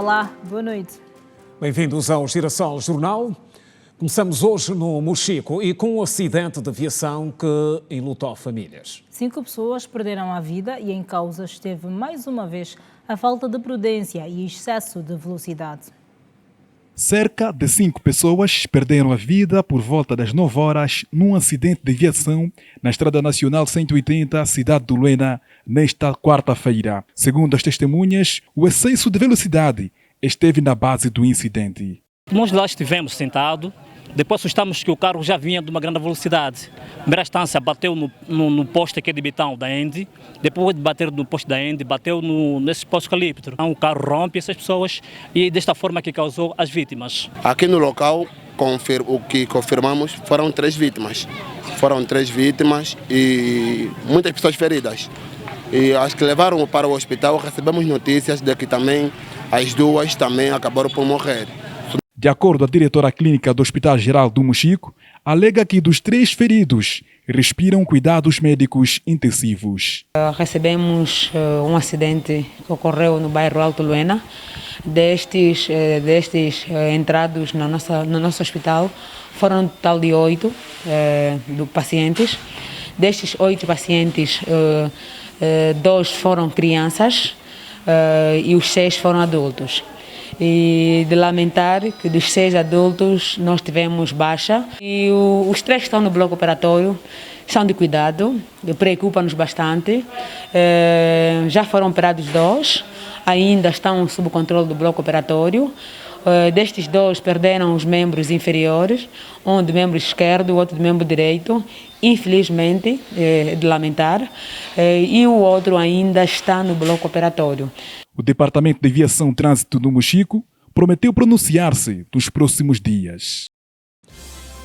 Olá, boa noite. Bem-vindos ao Girassol Jornal. Começamos hoje no Mochico e com um acidente de aviação que enlutou famílias. 5 pessoas perderam a vida e em causa esteve mais uma vez a falta de prudência e excesso de velocidade. Cerca de 5 pessoas perderam a vida por volta das 9 horas num acidente de aviação na Estrada Nacional 180, cidade de Luena, nesta quarta-feira. Segundo as testemunhas, o excesso de velocidade esteve na base do incidente. Nós lá estivemos sentados, depois assustamos que o carro já vinha de uma grande velocidade. Na primeira instância bateu no poste aqui de Bitão da Ende, depois de bater no poste da Ende, bateu nesse poste eucalipto. O carro rompe essas pessoas e desta forma que causou as vítimas. Aqui no local, o que confirmamos foram 3 vítimas. Foram 3 vítimas e muitas pessoas feridas. E as que levaram para o hospital, recebemos notícias de que também as 2 também acabaram por morrer. De acordo com a diretora clínica do Hospital Geral do Mochico, alega que dos 3 feridos respiram cuidados médicos intensivos. Recebemos um acidente que ocorreu no bairro Alto Luena. Destes entrados no nosso hospital, foram um total de 8 pacientes. Destes 8 pacientes, 2 foram crianças e os 6 foram adultos. E de lamentar que dos 6 adultos nós tivemos baixa e os 3 que estão no bloco operatório são de cuidado, preocupa-nos bastante. Já foram operados 2, ainda estão sob controle do bloco operatório. Destes 2 perderam os membros inferiores, um de membro esquerdo, o outro de membro direito, infelizmente, de lamentar, e o outro ainda está no bloco operatório. O Departamento de Aviação e Trânsito do Mochico prometeu pronunciar-se nos próximos dias.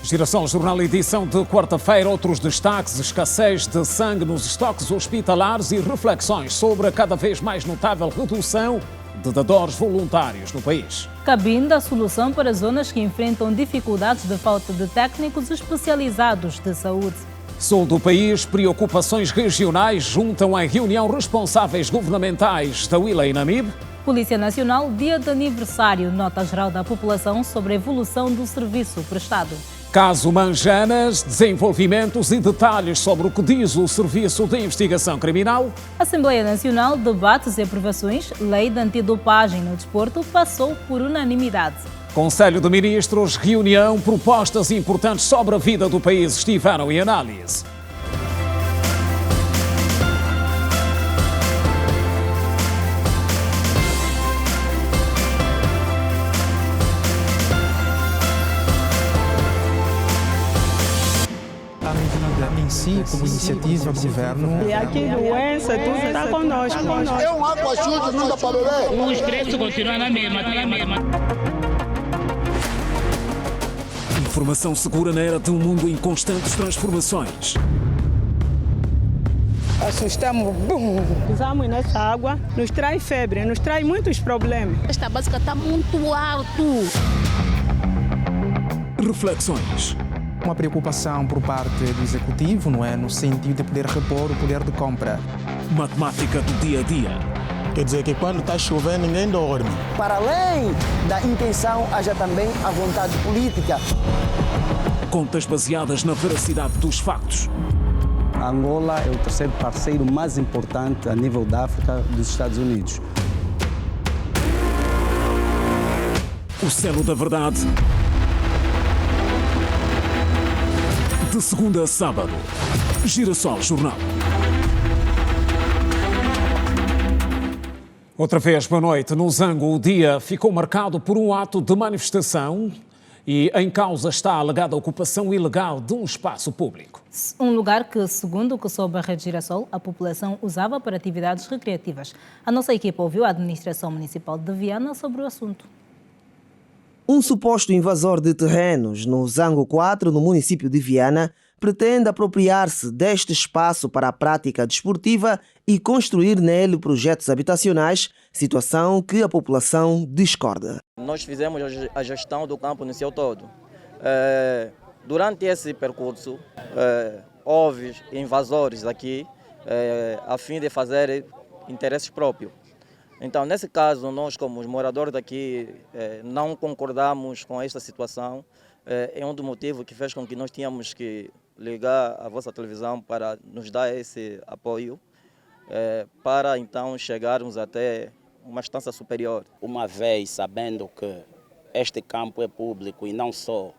Girassol Jornal, edição de quarta-feira. Outros destaques: escassez de sangue nos estoques hospitalares e reflexões sobre a cada vez mais notável redução de dadores voluntários no país. Cabine a solução para zonas que enfrentam dificuldades de falta de técnicos especializados de saúde. Sul do país, preocupações regionais juntam em reunião responsáveis governamentais da Huila e Namibe. Polícia Nacional, dia de aniversário, nota geral da população sobre a evolução do serviço prestado. Caso Manjanas, desenvolvimentos e detalhes sobre o que diz o Serviço de Investigação Criminal. Assembleia Nacional, debates e aprovações, lei de antidopagem no desporto passou por unanimidade. Conselho de Ministros, reunião, propostas importantes sobre a vida do país estiveram em análise. Em si, como iniciativa do governo. E aqui doença, tudo está conosco. É um água suja, não dá para beber. Os preços continuam na mesma. Informação segura na era de um mundo em constantes transformações. Assustamos, pisamos nessa água, nos traz febre, nos traz muitos problemas. Esta básica está muito alto. Reflexões. Uma preocupação por parte do executivo, não é, no sentido de poder repor o poder de compra. Matemática do dia a dia. Quer dizer que quando está chovendo ninguém dorme. Para além da intenção, haja também a vontade política. Contas baseadas na veracidade dos factos. A Angola é o 3º parceiro mais importante a nível da África dos Estados Unidos. O selo da verdade. De segunda a sábado. Girassol Jornal. Outra vez, boa noite. No Zango, o dia ficou marcado por um ato de manifestação e em causa está a alegada ocupação ilegal de um espaço público. Um lugar que, segundo o que soube a Rede Girassol, a população usava para atividades recreativas. A nossa equipa ouviu a Administração Municipal de Viana sobre o assunto. Um suposto invasor de terrenos no Zango 4, no município de Viana, pretende apropriar-se deste espaço para a prática desportiva e construir nele projetos habitacionais, situação que a população discorda. Nós fizemos a gestão do campo no seu todo. Durante esse percurso, houve invasores aqui a fim de fazer interesses próprios. Então, nesse caso, nós como os moradores daqui não concordamos com esta situação. É um dos motivos que fez com que nós tínhamos que ligar a vossa televisão para nos dar esse apoio, para então chegarmos até uma instância superior. Uma vez sabendo que este campo é público e não só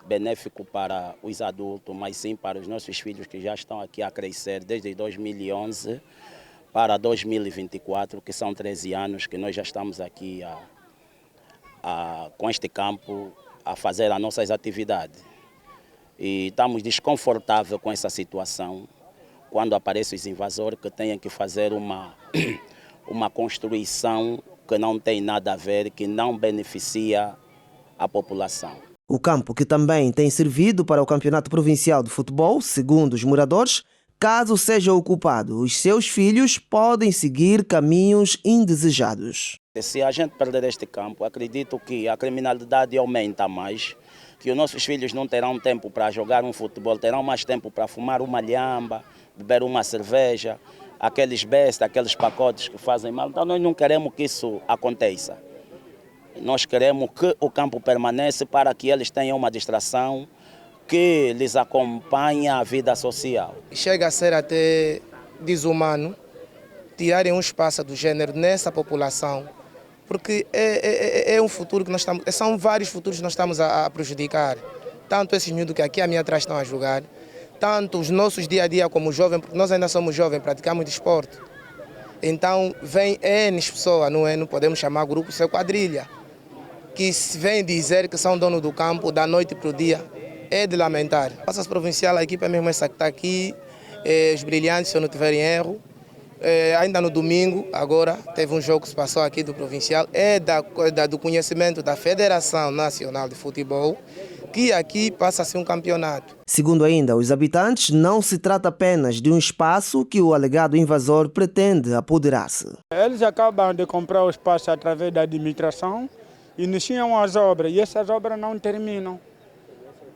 benéfico para os adultos, mas sim para os nossos filhos que já estão aqui a crescer desde 2011 para 2024, que são 13 anos que nós já estamos aqui com este campo a fazer as nossas atividades. E estamos desconfortáveis com essa situação, quando aparecem os invasores que têm que fazer uma construção que não tem nada a ver, que não beneficia a população. O campo, que também tem servido para o Campeonato Provincial de Futebol, segundo os moradores, caso seja ocupado, os seus filhos podem seguir caminhos indesejados. Se a gente perder este campo, acredito que a criminalidade aumenta mais, que os nossos filhos não terão tempo para jogar um futebol, terão mais tempo para fumar uma lhamba, beber uma cerveja, aqueles bestas, aqueles pacotes que fazem mal. Então nós não queremos que isso aconteça. Nós queremos que o campo permaneça para que eles tenham uma distração que lhes acompanhe a vida social. Chega a ser até desumano tirarem um espaço do gênero nessa população, porque é um futuro que nós estamos, são vários futuros que nós estamos a prejudicar. Tanto esses miúdos que aqui à minha atrás estão a jogar, tanto os nossos dia a dia como jovens, porque nós ainda somos jovens, praticamos desporto. Então vem N pessoas, não podemos chamar grupo, isso é quadrilha, que vem dizer que são dono do campo da noite para o dia. É de lamentar. Nossa provincial, a equipe é mesmo essa que está aqui, os brilhantes, se eu não tiver em erro. Ainda no domingo, agora, teve um jogo que se passou aqui do provincial, do conhecimento da Federação Nacional de Futebol, que aqui passa-se um campeonato. Segundo ainda os habitantes, não se trata apenas de um espaço que o alegado invasor pretende apoderar-se. Eles acabam de comprar o espaço através da administração, iniciam as obras e essas obras não terminam.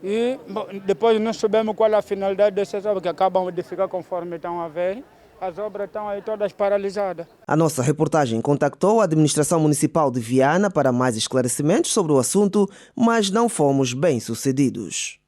E depois nós sabemos qual é a finalidade dessas obras, que acabam de ficar conforme estão a ver. As obras estão aí todas paralisadas. A nossa reportagem contactou a Administração Municipal de Viana para mais esclarecimentos sobre o assunto, mas não fomos bem-sucedidos.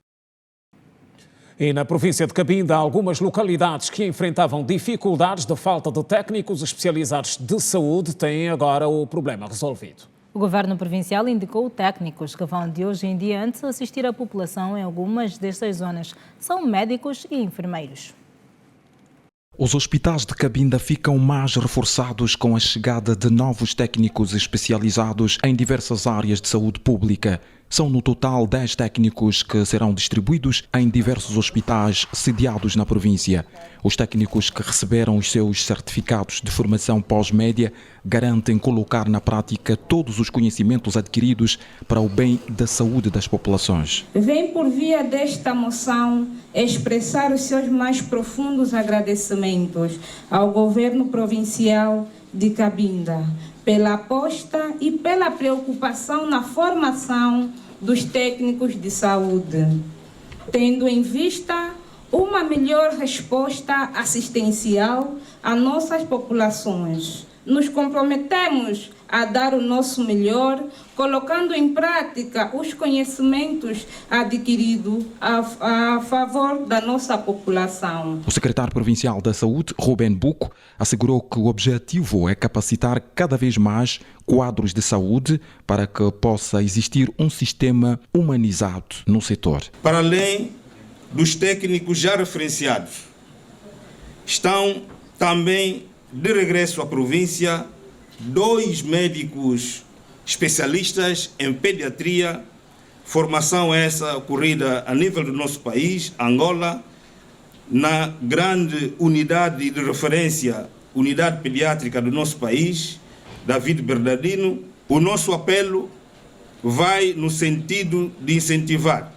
E na província de Cabinda, algumas localidades que enfrentavam dificuldades de falta de técnicos especializados de saúde têm agora o problema resolvido. O Governo Provincial indicou técnicos que vão de hoje em diante assistir a população em algumas destas zonas. São médicos e enfermeiros. Os hospitais de Cabinda ficam mais reforçados com a chegada de novos técnicos especializados em diversas áreas de saúde pública. São no total 10 técnicos que serão distribuídos em diversos hospitais sediados na província. Os técnicos que receberam os seus certificados de formação pós-média garantem colocar na prática todos os conhecimentos adquiridos para o bem da saúde das populações. Vem por via desta moção expressar os seus mais profundos agradecimentos ao Governo Provincial de Cabinda pela aposta e pela preocupação na formação dos técnicos de saúde, tendo em vista uma melhor resposta assistencial às nossas populações. Nos comprometemos a dar o nosso melhor, colocando em prática os conhecimentos adquiridos a favor da nossa população. O secretário provincial da Saúde, Ruben Buco, assegurou que o objetivo é capacitar cada vez mais quadros de saúde para que possa existir um sistema humanizado no setor. Para além dos técnicos já referenciados, estão também de regresso à província 2 médicos especialistas em pediatria, formação essa ocorrida a nível do nosso país, Angola, na grande unidade de referência, unidade pediátrica do nosso país, David Bernardino. O nosso apelo vai no sentido de incentivar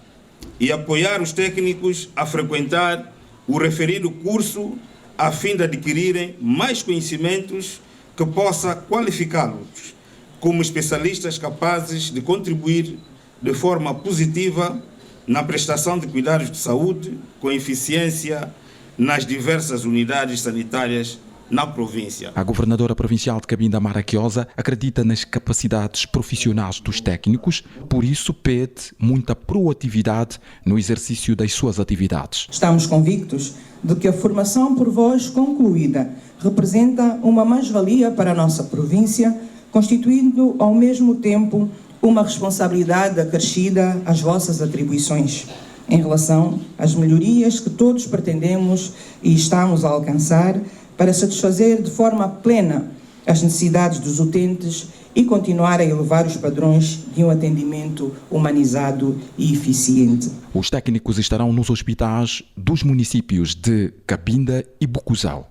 e apoiar os técnicos a frequentar o referido curso a fim de adquirirem mais conhecimentos que possa qualificá-los como especialistas capazes de contribuir de forma positiva na prestação de cuidados de saúde com eficiência nas diversas unidades sanitárias na província. A governadora provincial de Cabinda, Mara Quiosa, acredita nas capacidades profissionais dos técnicos, por isso pede muita proatividade no exercício das suas atividades. Estamos convictos de que a formação por vós concluída representa uma mais-valia para a nossa província, constituindo ao mesmo tempo uma responsabilidade acrescida às vossas atribuições, em relação às melhorias que todos pretendemos e estamos a alcançar para satisfazer de forma plena as necessidades dos utentes e continuar a elevar os padrões de um atendimento humanizado e eficiente. Os técnicos estarão nos hospitais dos municípios de Cabinda e Bucuzal.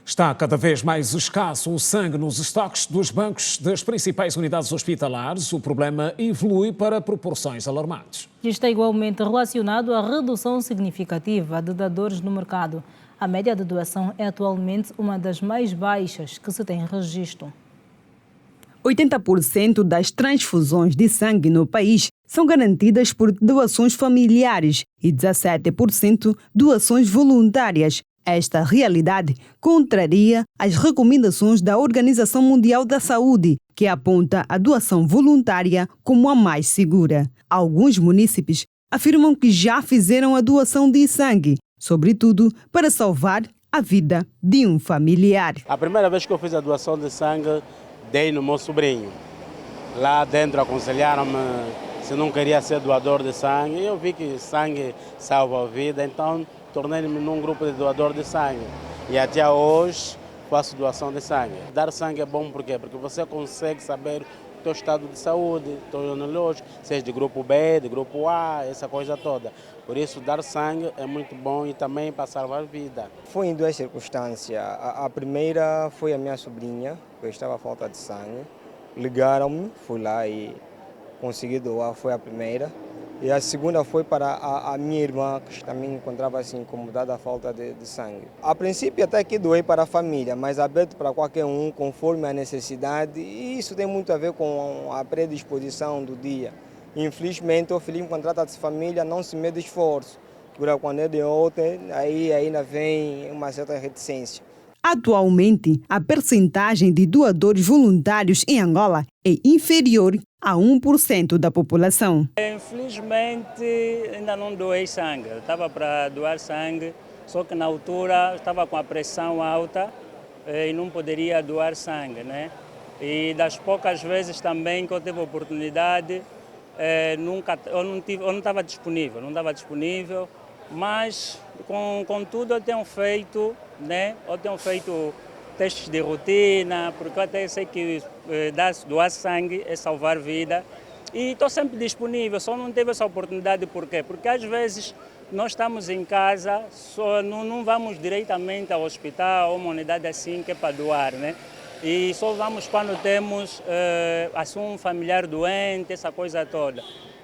Está cada vez mais escasso o sangue nos estoques dos bancos das principais unidades hospitalares. O problema evolui para proporções alarmantes. Está igualmente relacionado à redução significativa de dadores no mercado. A média de doação é atualmente uma das mais baixas que se tem registro. 80% das transfusões de sangue no país são garantidas por doações familiares e 17% doações voluntárias. Esta realidade contraria as recomendações da Organização Mundial da Saúde, que aponta a doação voluntária como a mais segura. Alguns munícipes afirmam que já fizeram a doação de sangue, sobretudo para salvar a vida de um familiar. A primeira vez que eu fiz a doação de sangue, dei no meu sobrinho. Lá dentro aconselharam-me se não queria ser doador de sangue. Eu vi que sangue salva a vida, então tornei-me num grupo de doador de sangue. E até hoje faço doação de sangue. Dar sangue é bom por quê? Porque você consegue saber o teu estado de saúde, teu imunológico, seja de grupo B, de grupo A, essa coisa toda. Por isso, dar sangue é muito bom e também para salvar vida. Foi em duas circunstâncias. A primeira foi a minha sobrinha, que estava à falta de sangue. Ligaram-me, fui lá e consegui doar, foi a primeira. E a segunda foi para a minha irmã, que também encontrava-se incomodada à falta de sangue. A princípio até que doei para a família, mas aberto para qualquer um, conforme a necessidade. E isso tem muito a ver com a predisposição do dia. Infelizmente, o filho, quando trata de família, não se mede esforço. Quando é de outra, aí ainda vem uma certa reticência. Atualmente, a percentagem de doadores voluntários em Angola é inferior a 1% da população. Infelizmente, ainda não doei sangue. Eu estava para doar sangue, só que na altura estava com a pressão alta e não poderia doar sangue, né? E das poucas vezes também que eu tive a oportunidade, eu não estava disponível, mas contudo eu tenho feito, né? Eu tenho feito testes de rotina, porque eu até sei que doar sangue é salvar vida. E estou sempre disponível, só não tive essa oportunidade. Por quê? Porque às vezes nós estamos em casa, só não vamos diretamente ao hospital ou uma unidade assim que é para doar, né? E só vamos quando temos assim, um familiar doente, essa coisa toda.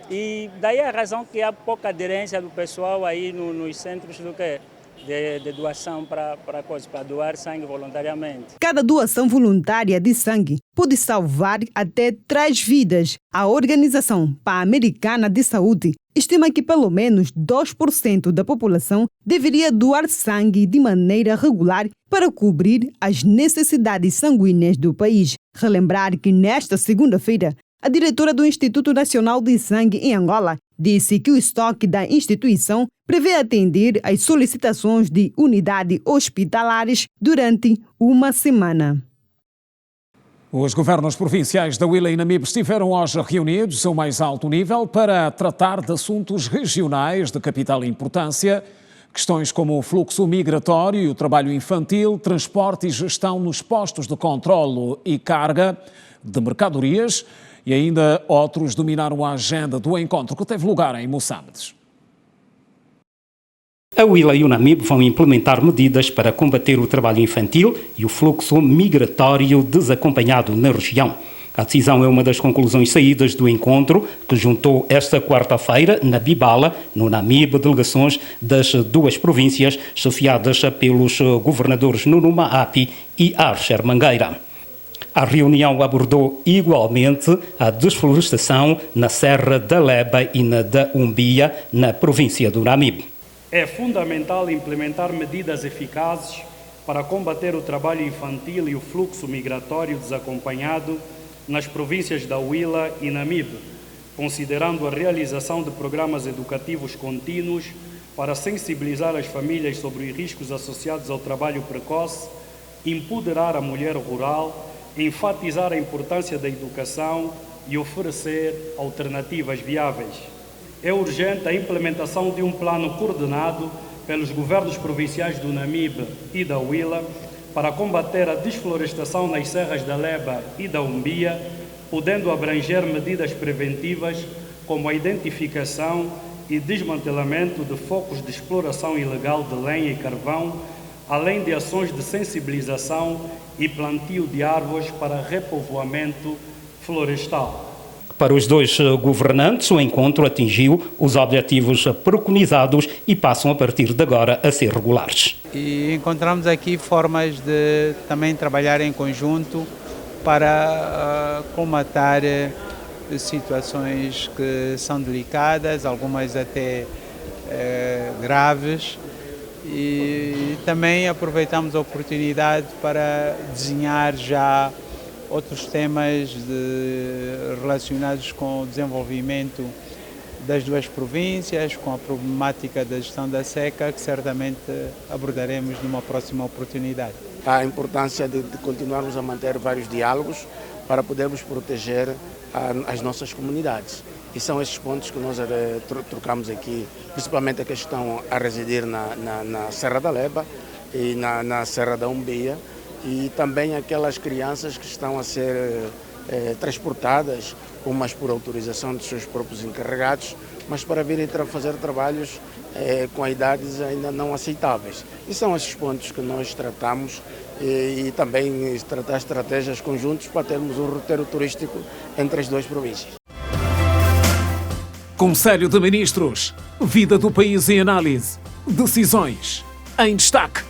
E daí a razão que há pouca aderência do pessoal aí nos centros do que de doação para doar sangue voluntariamente. Cada doação voluntária de sangue pode salvar até 3 vidas. A Organização Pan-Americana de Saúde estima que pelo menos 2% da população deveria doar sangue de maneira regular para cobrir as necessidades sanguíneas do país. Relembrar que nesta segunda-feira, a diretora do Instituto Nacional de Sangue em Angola disse que o estoque da instituição prevê atender às solicitações de unidades hospitalares durante uma semana. Os governos provinciais da Huila e Namibe estiveram hoje reunidos ao mais alto nível para tratar de assuntos regionais de capital importância, questões como o fluxo migratório e o trabalho infantil, transporte e gestão nos postos de controlo e carga de mercadorias, e ainda outros dominaram a agenda do encontro que teve lugar em Moçambique. A Huila e o Namibe vão implementar medidas para combater o trabalho infantil e o fluxo migratório desacompanhado na região. A decisão é uma das conclusões saídas do encontro que juntou esta quarta-feira, na Bibala, no Namibe, delegações das duas províncias, chefiadas pelos governadores Nuno Maapi e Archer Mangueira. A reunião abordou igualmente a desflorestação na Serra da Leba e na da Umbia, na província do Namibe. É fundamental implementar medidas eficazes para combater o trabalho infantil e o fluxo migratório desacompanhado nas províncias da Huila e Namibe, considerando a realização de programas educativos contínuos para sensibilizar as famílias sobre os riscos associados ao trabalho precoce, empoderar a mulher rural, enfatizar a importância da educação e oferecer alternativas viáveis. É urgente a implementação de um plano coordenado pelos governos provinciais do Namibe e da Huila para combater a desflorestação nas serras da Leba e da Umbia, podendo abranger medidas preventivas como a identificação e desmantelamento de focos de exploração ilegal de lenha e carvão, além de ações de sensibilização e plantio de árvores para repovoamento florestal. Para os dois governantes, o encontro atingiu os objetivos preconizados e passam a partir de agora a ser regulares. E encontramos aqui formas de também trabalhar em conjunto para colmatar situações que são delicadas, algumas até graves, e também aproveitamos a oportunidade para desenhar já outros temas relacionados com o desenvolvimento das duas províncias, com a problemática da gestão da seca, que certamente abordaremos numa próxima oportunidade. A importância de continuarmos a manter vários diálogos para podermos proteger as nossas comunidades. E são esses pontos que nós trocamos aqui, principalmente a questão a residir na Serra da Leba e na Serra da Umbia, e também aquelas crianças que estão a ser transportadas, umas por autorização de seus próprios encarregados, mas para virem fazer trabalhos com idades ainda não aceitáveis. E são esses pontos que nós tratamos e também tratar estratégias conjuntas para termos um roteiro turístico entre as duas províncias. Conselho de Ministros, vida do país em análise, decisões em destaque.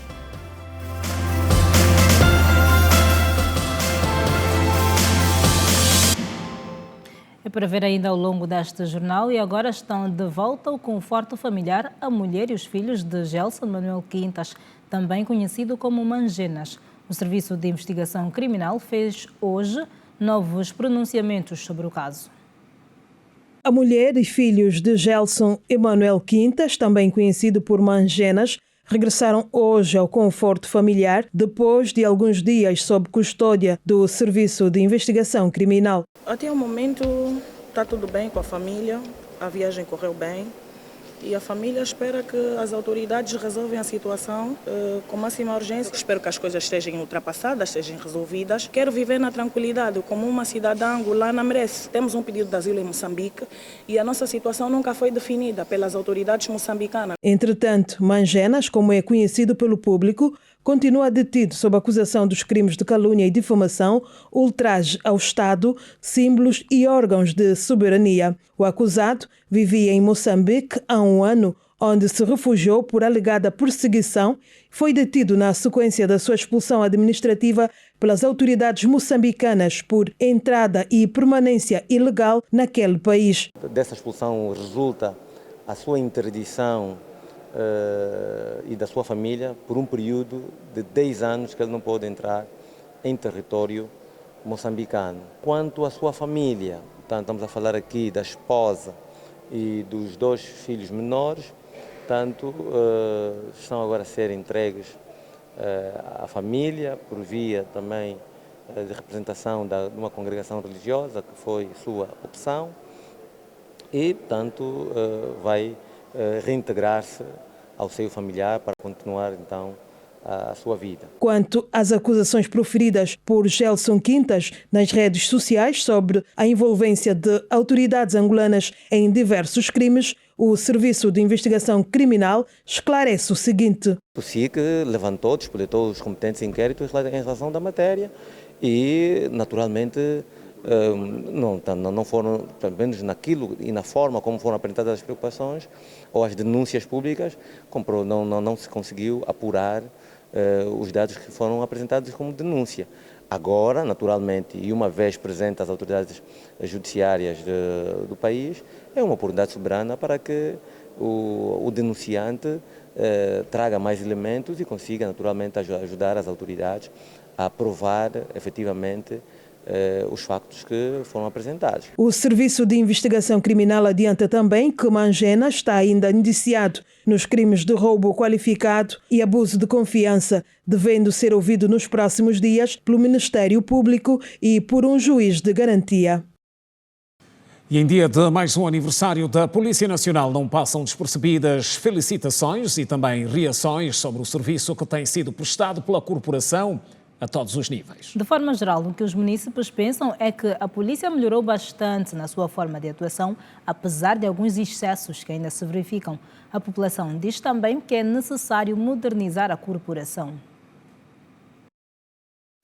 É para ver ainda ao longo deste jornal. E agora estão de volta ao conforto familiar a mulher e os filhos de Gelson Manuel Quintas, também conhecido como Mangenas. O Serviço de Investigação Criminal fez hoje novos pronunciamentos sobre o caso. A mulher e filhos de Gelson Emanuel Quintas, também conhecido por Mangenas, regressaram hoje ao conforto familiar depois de alguns dias sob custódia do Serviço de Investigação Criminal. Até o momento está tudo bem com a família, a viagem correu bem e a família espera que as autoridades resolvam a situação com máxima urgência. Espero que as coisas estejam ultrapassadas, estejam resolvidas. Quero viver na tranquilidade como uma cidadã angolana merece. Temos um pedido de asilo em Moçambique e a nossa situação nunca foi definida pelas autoridades moçambicanas. Entretanto, Mangenas, como é conhecido pelo público, continua detido sob acusação dos crimes de calúnia e difamação, ultraje ao Estado, símbolos e órgãos de soberania. O acusado vivia em Moçambique há um ano, onde se refugiou por alegada perseguição. Foi detido na sequência da sua expulsão administrativa pelas autoridades moçambicanas por entrada e permanência ilegal naquele país. Dessa expulsão resulta a sua interdição e da sua família por um período de 10 anos que ele não pode entrar em território moçambicano. Quanto à sua família, portanto, estamos a falar aqui da esposa e dos 2 filhos menores, tanto estão agora a ser entregues à família por via também de representação de uma congregação religiosa que foi sua opção e, portanto, vai reintegrar-se ao seio familiar para continuar então a sua vida. Quanto às acusações proferidas por Gelson Quintas nas redes sociais sobre a envolvência de autoridades angolanas em diversos crimes, o Serviço de Investigação Criminal esclarece o seguinte. O SIC levantou, despoletou os competentes inquéritos em relação da matéria e, naturalmente, não foram, pelo menos naquilo e na forma como foram apresentadas as preocupações ou as denúncias públicas, não se conseguiu apurar os dados que foram apresentados como denúncia. Agora, naturalmente, e uma vez presente as autoridades judiciárias do país, é uma oportunidade soberana para que o denunciante traga mais elementos e consiga naturalmente ajudar as autoridades a provar efetivamente os factos que foram apresentados. O Serviço de Investigação Criminal adianta também que Mangena está ainda indiciado nos crimes de roubo qualificado e abuso de confiança, devendo ser ouvido nos próximos dias pelo Ministério Público e por um juiz de garantia. E em dia de mais um aniversário da Polícia Nacional, não passam despercebidas felicitações e também reações sobre o serviço que tem sido prestado pela corporação a todos os níveis. De forma geral, o que os munícipes pensam é que a polícia melhorou bastante na sua forma de atuação, apesar de alguns excessos que ainda se verificam. A população diz também que é necessário modernizar a corporação.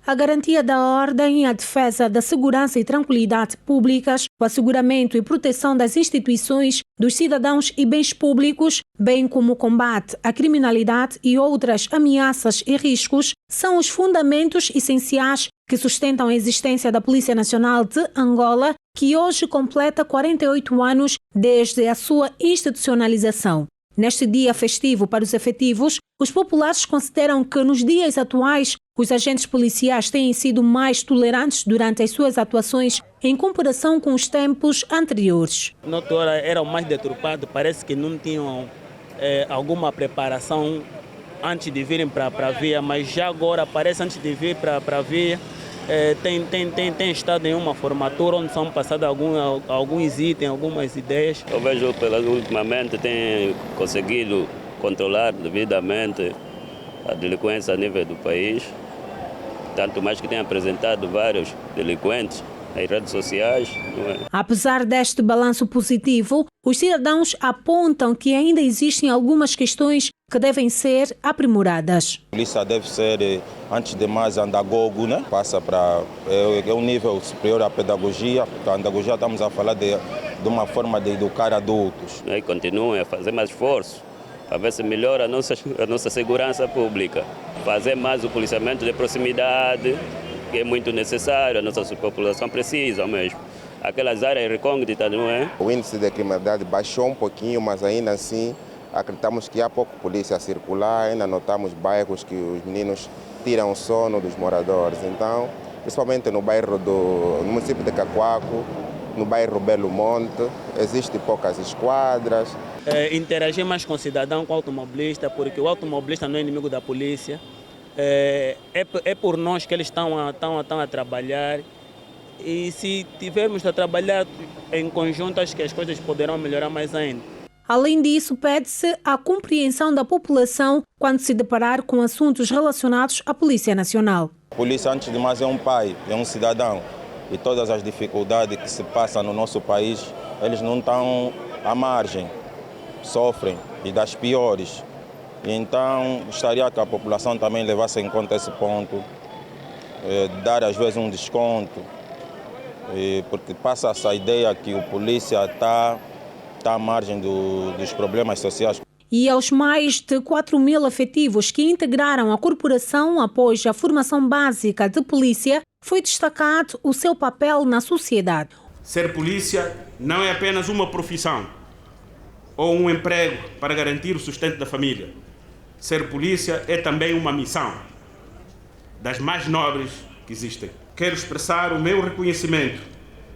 A garantia da ordem, a defesa da segurança e tranquilidade públicas, o asseguramento e proteção das instituições, dos cidadãos e bens públicos, bem como o combate à criminalidade e outras ameaças e riscos, são os fundamentos essenciais que sustentam a existência da Polícia Nacional de Angola, que hoje completa 48 anos desde a sua institucionalização. Neste dia festivo para os efetivos, os populares consideram que nos dias atuais os agentes policiais têm sido mais tolerantes durante as suas atuações em comparação com os tempos anteriores. Noutrora eram mais deturpados, parece que não tinham alguma preparação antes de virem para a via, mas já agora parece antes de vir para a via tem estado em uma formatura onde são passados alguns itens, algumas ideias. Eu vejo que ultimamente tem conseguido controlar devidamente a delinquência a nível do país, tanto mais que tem apresentado vários delinquentes nas redes sociais. Não é? Apesar deste balanço positivo, os cidadãos apontam que ainda existem algumas questões que devem ser aprimoradas. A polícia deve ser, antes de mais, andagogo, né? Passa para um nível superior à pedagogia. A andagogia estamos a falar de uma forma de educar adultos. E continuem a fazer mais esforço para ver se melhora a nossa segurança pública. Fazer mais o policiamento de proximidade, que é muito necessário, a nossa população precisa mesmo. Aquelas áreas recônditas, não é? O índice de criminalidade baixou um pouquinho, mas ainda assim acreditamos que há pouco polícia a circular, ainda notamos bairros que os meninos tiram o sono dos moradores. Então, principalmente no município de Cacoaco, no bairro Belo Monte, existem poucas esquadras. Interagir mais com o cidadão, com o automobilista, porque o automobilista não é inimigo da polícia. É por nós que eles estão a trabalhar. E se tivermos a trabalhar em conjunto, acho que as coisas poderão melhorar mais ainda. Além disso, pede-se a compreensão da população quando se deparar com assuntos relacionados à Polícia Nacional. A polícia, antes de mais, é um pai, é um cidadão. E todas as dificuldades que se passam no nosso país, eles não estão à margem, sofrem e das piores. E então, gostaria que a população também levasse em conta esse ponto, dar às vezes um desconto, porque passa essa ideia que o polícia está à margem dos problemas sociais. E aos mais de 4.000 efetivos que integraram a corporação após a formação básica de polícia, foi destacado o seu papel na sociedade. Ser polícia não é apenas uma profissão ou um emprego para garantir o sustento da família. Ser polícia é também uma missão, das mais nobres que existem. Quero expressar o meu reconhecimento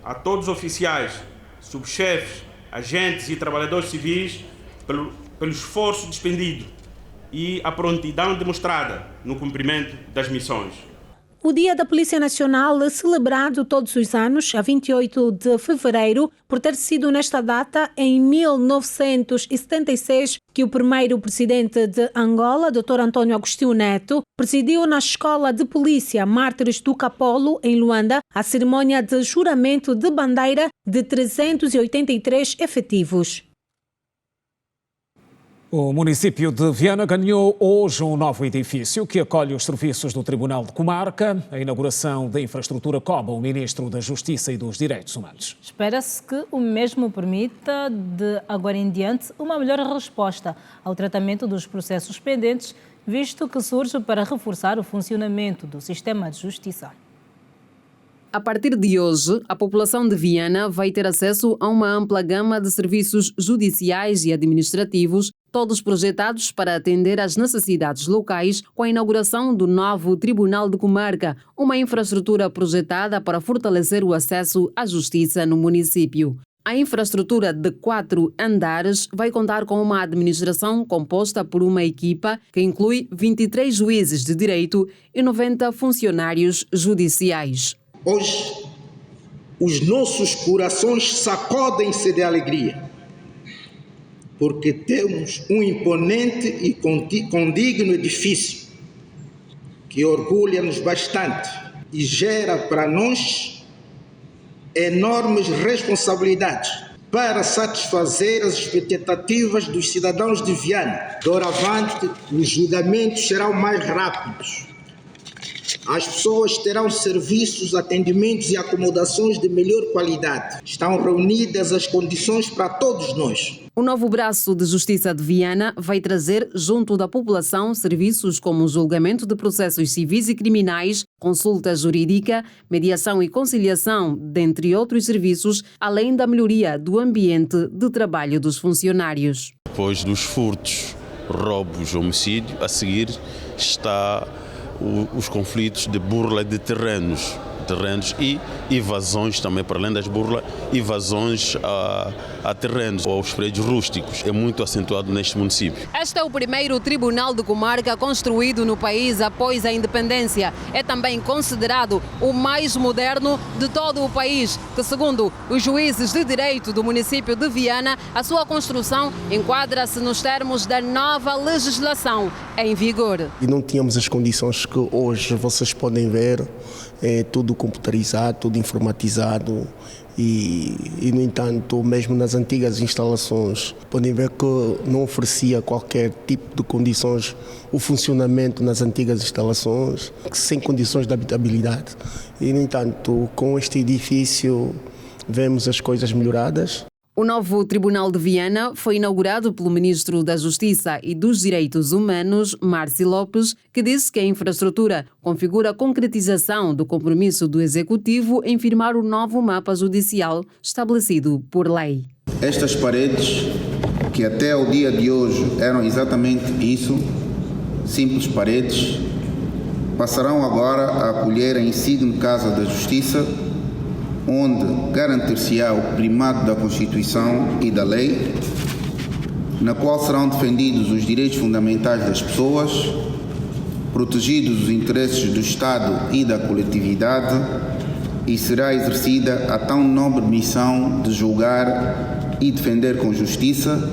a todos os oficiais, subchefes, agentes e trabalhadores civis pelo esforço despendido e a prontidão demonstrada no cumprimento das missões. O Dia da Polícia Nacional é celebrado todos os anos, a 28 de fevereiro, por ter sido nesta data, em 1976, que o primeiro presidente de Angola, Dr. Antônio Agostinho Neto, presidiu na Escola de Polícia Mártires do Capolo, em Luanda, a cerimônia de juramento de bandeira de 383 efetivos. O município de Viana ganhou hoje um novo edifício que acolhe os serviços do Tribunal de Comarca. A inauguração da infraestrutura cobre o Ministro da Justiça e dos Direitos Humanos. Espera-se que o mesmo permita, de agora em diante, uma melhor resposta ao tratamento dos processos pendentes, visto que surge para reforçar o funcionamento do sistema de justiça. A partir de hoje, a população de Viana vai ter acesso a uma ampla gama de serviços judiciais e administrativos, todos projetados para atender às necessidades locais, com a inauguração do novo Tribunal de Comarca, uma infraestrutura projetada para fortalecer o acesso à justiça no município. A infraestrutura de 4 andares vai contar com uma administração composta por uma equipa que inclui 23 juízes de direito e 90 funcionários judiciais. Hoje, os nossos corações sacodem-se de alegria, porque temos um imponente e condigno edifício que orgulha-nos bastante e gera para nós enormes responsabilidades para satisfazer as expectativas dos cidadãos de Viana. Doravante, os julgamentos serão mais rápidos. As pessoas terão serviços, atendimentos e acomodações de melhor qualidade. Estão reunidas as condições para todos nós. O novo braço de Justiça de Viana vai trazer, junto da população, serviços como julgamento de processos civis e criminais, consulta jurídica, mediação e conciliação, dentre outros serviços, além da melhoria do ambiente de trabalho dos funcionários. Depois dos furtos, roubos, homicídio, a seguir está os conflitos de burla de terrenos e invasões também, para além das burlas, invasões a terrenos ou aos prédios rústicos. É muito acentuado neste município. Este é o primeiro tribunal de comarca construído no país após a independência. É também considerado o mais moderno de todo o país, que, segundo os juízes de direito do município de Viana, a sua construção enquadra-se nos termos da nova legislação em vigor. E não tínhamos as condições que hoje vocês podem ver, tudo computarizado, tudo informatizado e, no entanto, mesmo nas antigas instalações, podem ver que não oferecia qualquer tipo de condições o funcionamento nas antigas instalações, sem condições de habitabilidade. E, no entanto, com este edifício vemos as coisas melhoradas. O novo Tribunal de Viana foi inaugurado pelo Ministro da Justiça e dos Direitos Humanos, Márcio Lopes, que disse que a infraestrutura configura a concretização do compromisso do Executivo em firmar o novo mapa judicial estabelecido por lei. Estas paredes, que até o dia de hoje eram exatamente isso, simples paredes, passarão agora a acolher a insigne Casa da Justiça, onde garantir-se-á o primado da Constituição e da lei, na qual serão defendidos os direitos fundamentais das pessoas, protegidos os interesses do Estado e da coletividade, e será exercida a tão nobre missão de julgar e defender com justiça,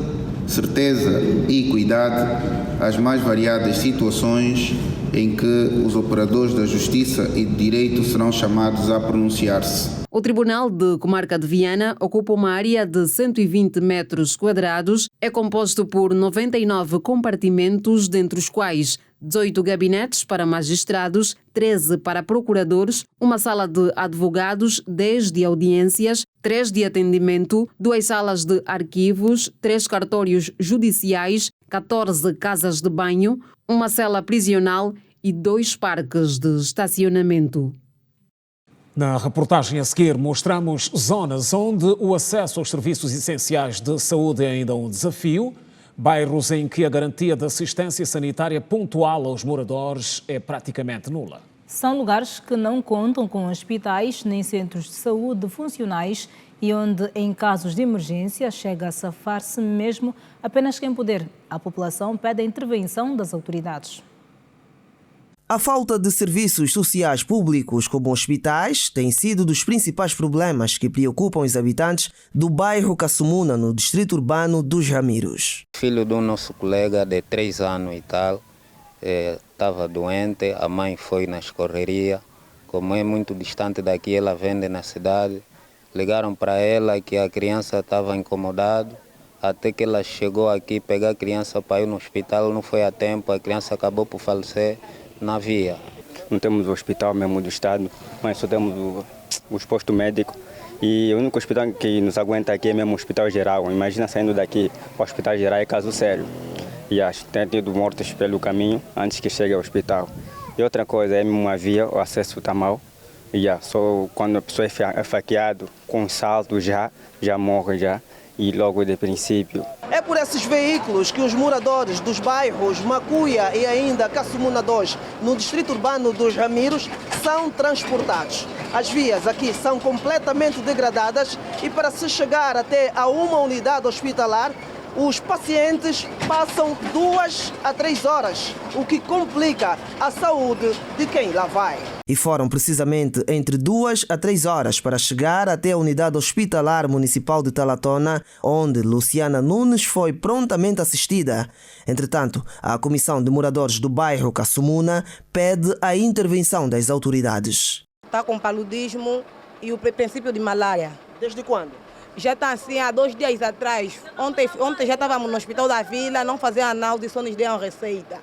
certeza e equidade as mais variadas situações em que os operadores da justiça e de direito serão chamados a pronunciar-se. O Tribunal de Comarca de Viana ocupa uma área de 120 metros quadrados, é composto por 99 compartimentos, dentre os quais 18 gabinetes para magistrados, 13 para procuradores, uma sala de advogados, 10 de audiências, 3 de atendimento, 2 salas de arquivos, 3 cartórios judiciais, 14 casas de banho, uma cela prisional e 2 parques de estacionamento. Na reportagem a seguir, mostramos zonas onde o acesso aos serviços essenciais de saúde é ainda um desafio, bairros em que a garantia de assistência sanitária pontual aos moradores é praticamente nula. São lugares que não contam com hospitais nem centros de saúde funcionais e onde, em casos de emergência, chega a safar-se mesmo apenas quem puder. A população pede a intervenção das autoridades. A falta de serviços sociais públicos como hospitais tem sido dos principais problemas que preocupam os habitantes do bairro Caçumuna, no distrito urbano dos Ramiros. Filho do nosso colega de 3 anos e tal, estava doente, a mãe foi na escorreria, como é muito distante daqui, ela vende na cidade. Ligaram para ela que a criança estava incomodada, até que ela chegou aqui pegar a criança para ir no hospital, não foi a tempo, a criança acabou por falecer na via. Não temos o hospital mesmo do estado, mas só temos os postos médicos. E o único hospital que nos aguenta aqui é mesmo o Hospital Geral. Imagina saindo daqui, o Hospital Geral é caso sério. E acho que tem tido mortes pelo caminho antes que chegue ao hospital. E outra coisa, é mesmo uma via, o acesso está mal. Só quando a pessoa é faqueada com salto já morre já. E logo de princípio. É por esses veículos que os moradores dos bairros Macuia e ainda Kassumuna 2, no distrito urbano dos Ramiros, são transportados. As vias aqui são completamente degradadas e para se chegar até a uma unidade hospitalar, os pacientes passam 2 a 3 horas, o que complica a saúde de quem lá vai. E foram precisamente entre 2 a 3 horas para chegar até a unidade hospitalar municipal de Talatona, onde Luciana Nunes foi prontamente assistida. Entretanto, a Comissão de Moradores do bairro Kassumuna pede a intervenção das autoridades. Está com paludismo e o princípio de malária. Desde quando? Já está assim há 2 dias atrás. Ontem já estávamos no hospital da vila, não faziam análise, só nos deram receita.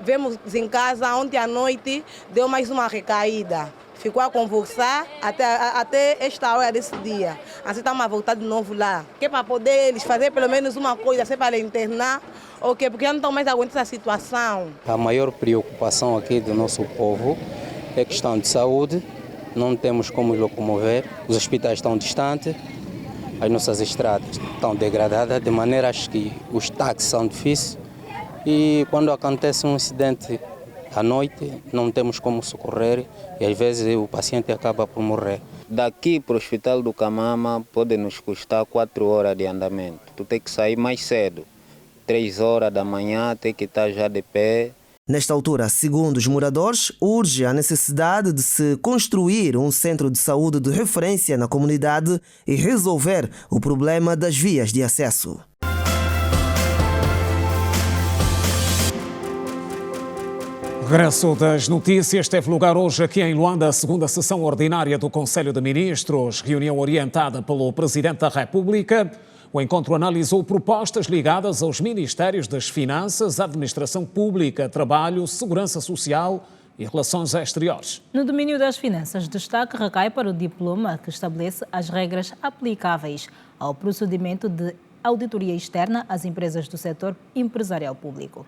Vemos em casa, ontem à noite deu mais uma recaída. Ficou a convulsar até esta hora desse dia. Assim estamos a voltar de novo lá. Que é para poder eles fazer pelo menos uma coisa, se para internar, porque já não estão mais aguentando essa situação. A maior preocupação aqui do nosso povo é a questão de saúde. Não temos como locomover, os hospitais estão distantes. As nossas estradas estão degradadas, de maneira que os táxis são difíceis e quando acontece um acidente à noite não temos como socorrer e às vezes o paciente acaba por morrer. Daqui para o Hospital do Camama pode nos custar 4 horas de andamento. Tu tem que sair mais cedo, 3 horas da manhã, tem que estar já de pé. Nesta altura, segundo os moradores, urge a necessidade de se construir um centro de saúde de referência na comunidade e resolver o problema das vias de acesso. Regresso das notícias. Teve lugar hoje aqui em Luanda a segunda sessão ordinária do Conselho de Ministros, reunião orientada pelo Presidente da República. O encontro analisou propostas ligadas aos Ministérios das Finanças, Administração Pública, Trabalho, Segurança Social e Relações Exteriores. No domínio das finanças, destaque recai para o diploma que estabelece as regras aplicáveis ao procedimento de auditoria externa às empresas do setor empresarial público.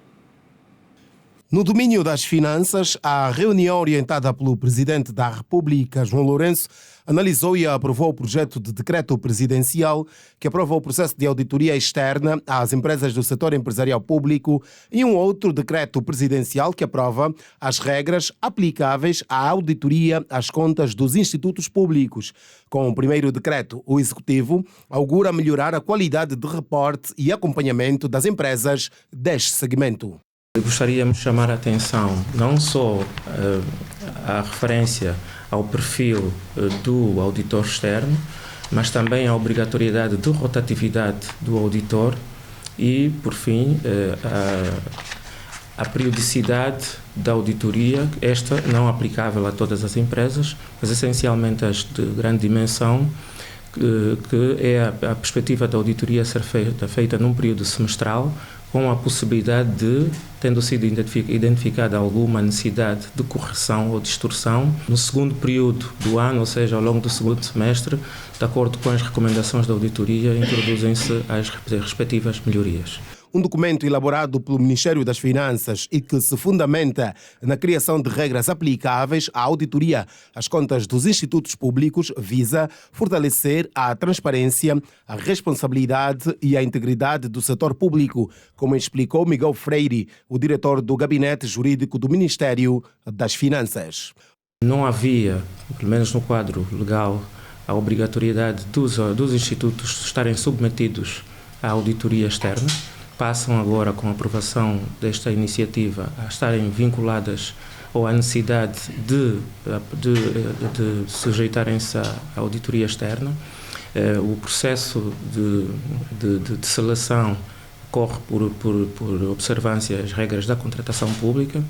No domínio das finanças, a reunião orientada pelo Presidente da República, João Lourenço, analisou e aprovou o projeto de decreto presidencial que aprova o processo de auditoria externa às empresas do setor empresarial público e um outro decreto presidencial que aprova as regras aplicáveis à auditoria às contas dos institutos públicos. Com o primeiro decreto, o Executivo augura melhorar a qualidade de reporte e acompanhamento das empresas deste segmento. Gostaríamos de chamar a atenção não só à referência ao perfil do auditor externo, mas também à obrigatoriedade de rotatividade do auditor e, por fim, a periodicidade da auditoria, esta não aplicável a todas as empresas, mas essencialmente as de grande dimensão, que é a perspectiva da auditoria ser feita num período semestral, com a possibilidade de, tendo sido identificada alguma necessidade de correção ou distorção, no segundo período do ano, ou seja, ao longo do segundo semestre, de acordo com as recomendações da auditoria, introduzem-se as respectivas melhorias. Um documento elaborado pelo Ministério das Finanças e que se fundamenta na criação de regras aplicáveis à auditoria às contas dos institutos públicos visa fortalecer a transparência, a responsabilidade e a integridade do setor público, como explicou Miguel Freire, o diretor do Gabinete Jurídico do Ministério das Finanças. Não havia, pelo menos no quadro legal, a obrigatoriedade dos institutos estarem submetidos à auditoria externa. Passam agora, com a aprovação desta iniciativa, a estarem vinculadas ou à necessidade de sujeitarem-se à auditoria externa. O processo de seleção corre por observância às regras da contratação pública.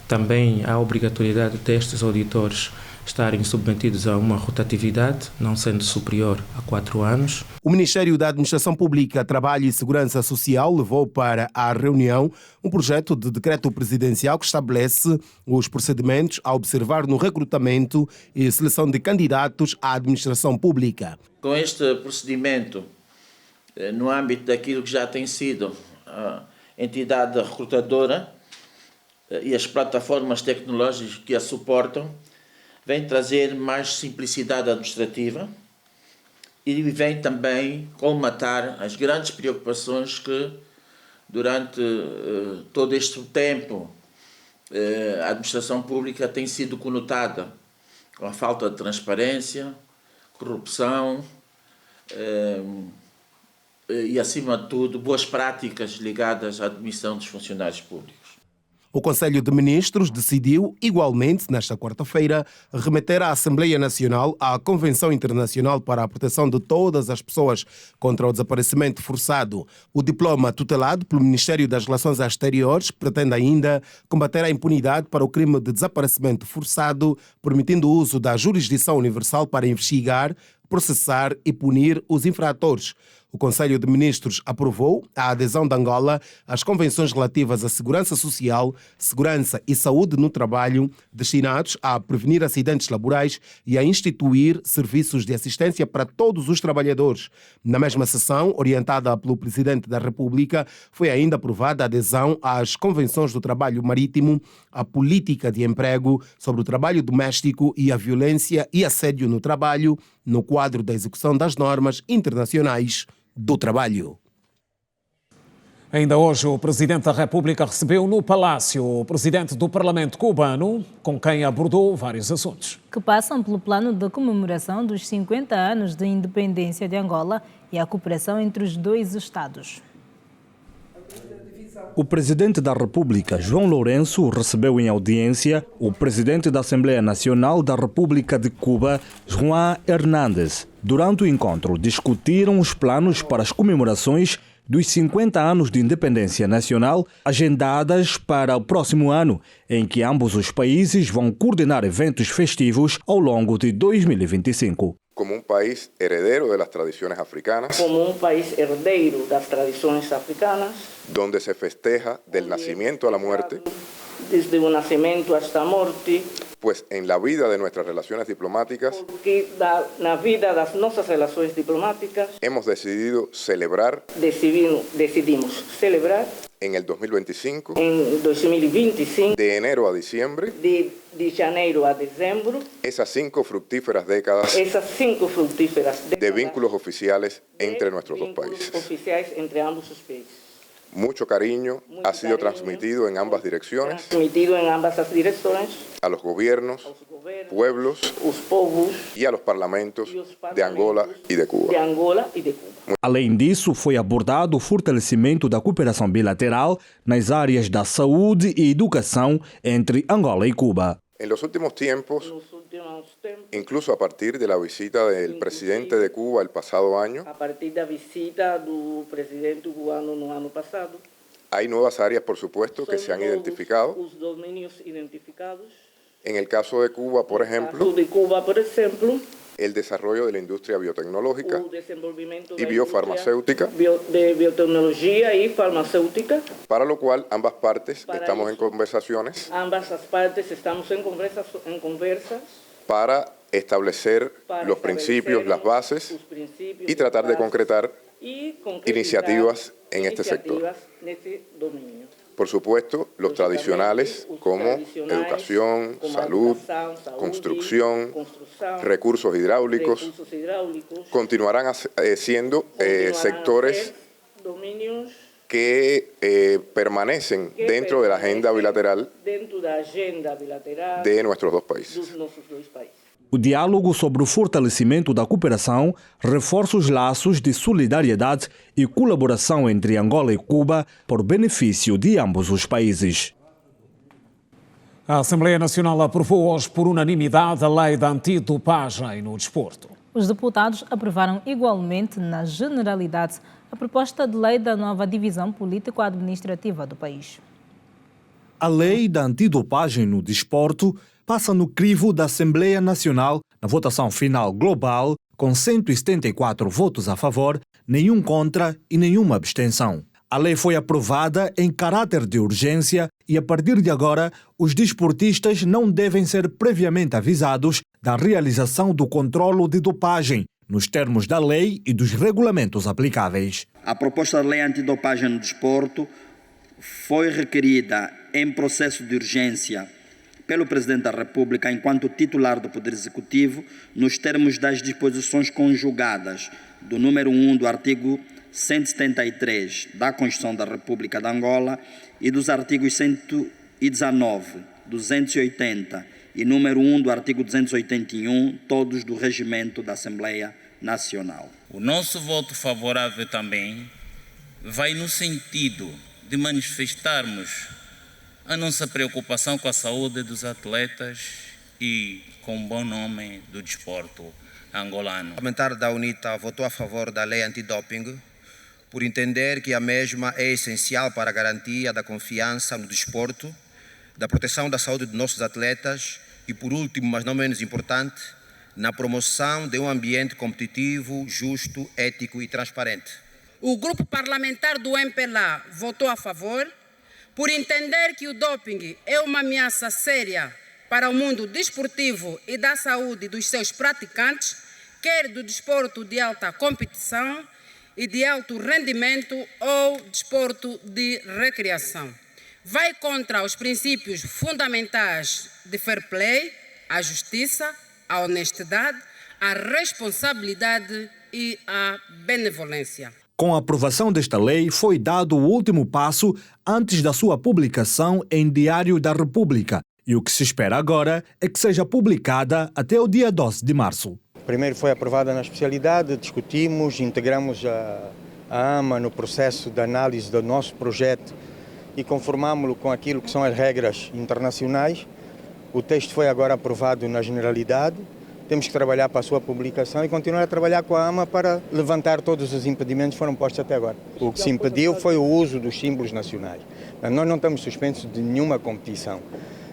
Também há a obrigatoriedade destes auditores estarem submetidos a uma rotatividade, não sendo superior a 4 anos. O Ministério da Administração Pública, Trabalho e Segurança Social levou para a reunião um projeto de decreto presidencial que estabelece os procedimentos a observar no recrutamento e seleção de candidatos à administração pública. Com este procedimento, no âmbito daquilo que já tem sido a entidade recrutadora e as plataformas tecnológicas que a suportam, vem trazer mais simplicidade administrativa e vem também colmatar as grandes preocupações que durante todo este tempo a administração pública tem sido conotada com a falta de transparência, corrupção e, acima de tudo, boas práticas ligadas à admissão dos funcionários públicos. O Conselho de Ministros decidiu, igualmente, nesta quarta-feira, remeter à Assembleia Nacional à Convenção Internacional para a Proteção de Todas as Pessoas contra o Desaparecimento Forçado. O diploma tutelado pelo Ministério das Relações Exteriores pretende ainda combater a impunidade para o crime de desaparecimento forçado, permitindo o uso da jurisdição universal para investigar, processar e punir os infratores. O Conselho de Ministros aprovou a adesão de Angola às convenções relativas à segurança social, segurança e saúde no trabalho, destinados a prevenir acidentes laborais e a instituir serviços de assistência para todos os trabalhadores. Na mesma sessão, orientada pelo Presidente da República, foi ainda aprovada a adesão às convenções do trabalho marítimo, à política de emprego, sobre o trabalho doméstico e a violência e assédio no trabalho, no quadro da execução das normas internacionais do trabalho. Ainda hoje, o Presidente da República recebeu no Palácio o Presidente do Parlamento cubano, com quem abordou vários assuntos. Que passam pelo plano de comemoração dos 50 anos de independência de Angola e a cooperação entre os dois Estados. O Presidente da República, João Lourenço, recebeu em audiência o Presidente da Assembleia Nacional da República de Cuba, Juan Hernández. Durante o encontro, discutiram os planos para as comemorações dos 50 anos de independência nacional, agendadas para o próximo ano, em que ambos os países vão coordenar eventos festivos ao longo de 2025. Como um país herdeiro das tradições africanas. Como um país herdeiro das tradições africanas. Donde se festeja del nacimiento a la muerte. Desde o nascimento hasta a morte. Pues en la vida de nuestras relaciones diplomáticas. Porque na vida das nossas relações diplomáticas. Hemos decidido celebrar. Decidimos celebrar. En el 2025. En 2025. De enero a diciembre. De janeiro a dezembro. Esas 5 fructíferas décadas. De vínculos oficiales entre nuestros dos países. Oficiais entre ambos os países. Mucho cariño ha sido transmitido en ambas direcciones. A los gobiernos, pueblos y a los parlamentos de Angola y de Cuba. Além disso, foi abordado o fortalecimento da cooperação bilateral nas áreas da saúde e educação entre Angola e Cuba. En los últimos tiempos, incluso a partir de la visita del presidente de Cuba el pasado año, hay nuevas áreas, por supuesto, que se han identificado. En el caso de Cuba, por ejemplo, el desarrollo de la industria biotecnológica y biofarmacéutica, para lo cual ambas partes estamos en conversaciones para establecer los principios, las bases y tratar de concretar iniciativas en este sector. Por supuesto, los tradicionales como educación, salud, construcción, recursos hidráulicos, continuarán siendo sectores que permanecen dentro de la agenda bilateral de nuestros dos países. O diálogo sobre o fortalecimento da cooperação reforça os laços de solidariedade e colaboração entre Angola e Cuba por benefício de ambos os países. A Assembleia Nacional aprovou hoje por unanimidade a lei da antidopagem no desporto. Os deputados aprovaram igualmente, na generalidade, a proposta de lei da nova divisão político-administrativa do país. A lei da antidopagem no desporto passa no crivo da Assembleia Nacional na votação final global, com 174 votos a favor, nenhum contra e nenhuma abstenção. A lei foi aprovada em caráter de urgência e, a partir de agora, os desportistas não devem ser previamente avisados da realização do controlo de dopagem, nos termos da lei e dos regulamentos aplicáveis. A proposta de lei antidopagem no desporto foi requerida em processo de urgência pelo Presidente da República enquanto titular do Poder Executivo, nos termos das disposições conjugadas do número 1 do artigo 173 da Constituição da República de Angola e dos artigos 119, 280 e número 1 do artigo 281, todos do Regimento da Assembleia Nacional. O nosso voto favorável também vai no sentido de manifestarmos a nossa preocupação com a saúde dos atletas e com o bom nome do desporto angolano. O parlamentar da UNITA votou a favor da lei antidoping por entender que a mesma é essencial para a garantia da confiança no desporto, da proteção da saúde dos nossos atletas e, por último, mas não menos importante, na promoção de um ambiente competitivo, justo, ético e transparente. O grupo parlamentar do MPLA votou a favor por entender que o doping é uma ameaça séria para o mundo desportivo e da saúde dos seus praticantes, quer do desporto de alta competição e de alto rendimento ou desporto de recreação. Vai contra os princípios fundamentais de fair play, a justiça, a honestidade, a responsabilidade e a benevolência. Com a aprovação desta lei, foi dado o último passo antes da sua publicação em Diário da República. E o que se espera agora é que seja publicada até o dia 12 de março. Primeiro foi aprovada na especialidade, discutimos, integramos a AMA no processo de análise do nosso projeto e conformámo-lo com aquilo que são as regras internacionais. O texto foi agora aprovado na generalidade. Temos que trabalhar para a sua publicação e continuar a trabalhar com a AMA para levantar todos os impedimentos que foram postos até agora. O que se impediu foi o uso dos símbolos nacionais. Nós não estamos suspensos de nenhuma competição.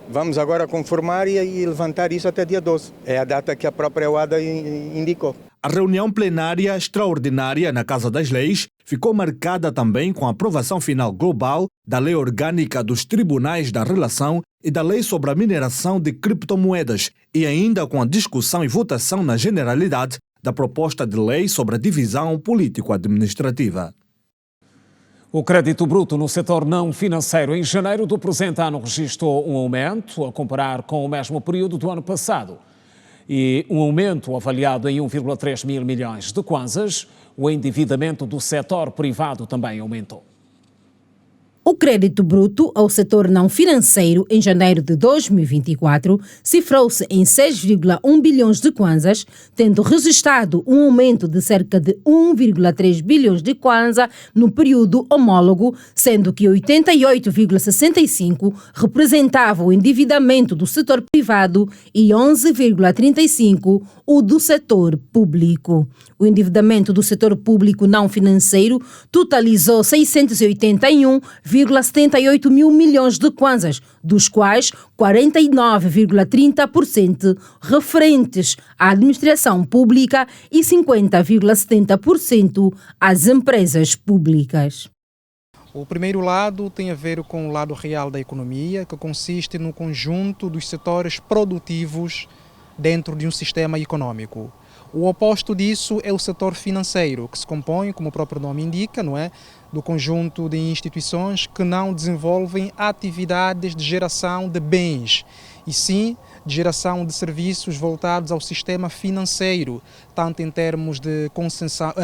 Vamos agora conformar e levantar isso até dia 12. É a data que a própria OADA indicou. A reunião plenária extraordinária na Casa das Leis ficou marcada também com a aprovação final global da Lei Orgânica dos Tribunais da Relação e da Lei sobre a Mineração de Criptomoedas e ainda com a discussão e votação na generalidade da proposta de lei sobre a divisão político-administrativa. O crédito bruto no setor não financeiro em janeiro do presente ano registrou um aumento a comparar com o mesmo período do ano passado. E um aumento avaliado em 1,3 mil milhões de kwanzas. O endividamento do setor privado também aumentou. O crédito bruto ao setor não financeiro em janeiro de 2024 cifrou-se em 6,1 bilhões de kwanzas, tendo registrado um aumento de cerca de 1,3 bilhões de kwanza no período homólogo, sendo que 88,65 representava o endividamento do setor privado e 11,35 o do setor público. O endividamento do setor público não financeiro totalizou 681,78 mil milhões de kwanzas, dos quais 49,30% referentes à administração pública e 50,70% às empresas públicas. O primeiro lado tem a ver com o lado real da economia, que consiste no conjunto dos setores produtivos dentro de um sistema econômico. O oposto disso é o setor financeiro, que se compõe, como o próprio nome indica, não é, do conjunto de instituições que não desenvolvem atividades de geração de bens, e sim de geração de serviços voltados ao sistema financeiro, tanto em termos de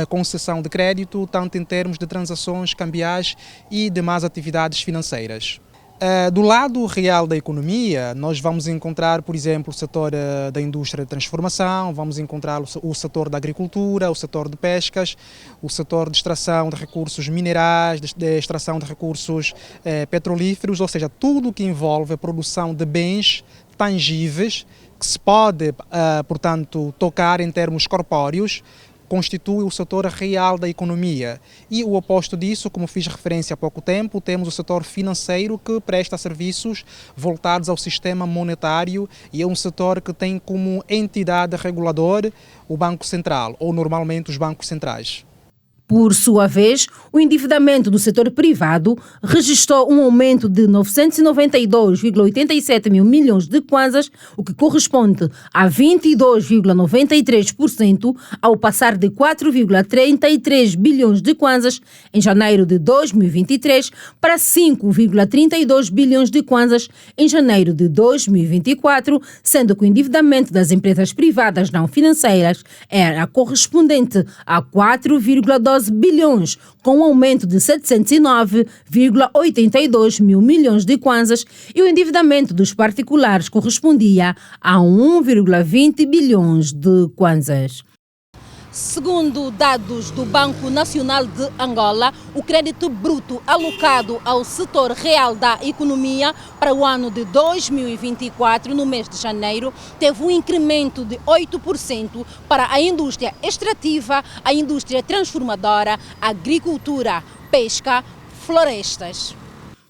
concessão de crédito, tanto em termos de transações cambiais e demais atividades financeiras. Do lado real da economia, nós vamos encontrar, por exemplo, o setor da indústria de transformação, vamos encontrar o setor da agricultura, o setor de pescas, o setor de extração de recursos minerais, de extração de recursos petrolíferos, ou seja, tudo que envolve a produção de bens tangíveis que se pode, portanto, tocar em termos corpóreos, constitui o setor real da economia. E o oposto disso, como fiz referência há pouco tempo, temos o setor financeiro que presta serviços voltados ao sistema monetário e é um setor que tem como entidade reguladora o Banco Central, ou normalmente os bancos centrais. Por sua vez, o endividamento do setor privado registrou um aumento de 992,87 mil milhões de kwanzas, o que corresponde a 22,93%, ao passar de 4,33 bilhões de kwanzas em janeiro de 2023 para 5,32 bilhões de kwanzas em janeiro de 2024, sendo que o endividamento das empresas privadas não financeiras era correspondente a 4,12 bilhões, com um aumento de 709,82 mil milhões de kwanzas, e o endividamento dos particulares correspondia a 1,20 bilhões de kwanzas. Segundo dados do Banco Nacional de Angola, o crédito bruto alocado ao setor real da economia para o ano de 2024, no mês de janeiro, teve um incremento de 8% para a indústria extrativa, a indústria transformadora, agricultura, pesca, florestas.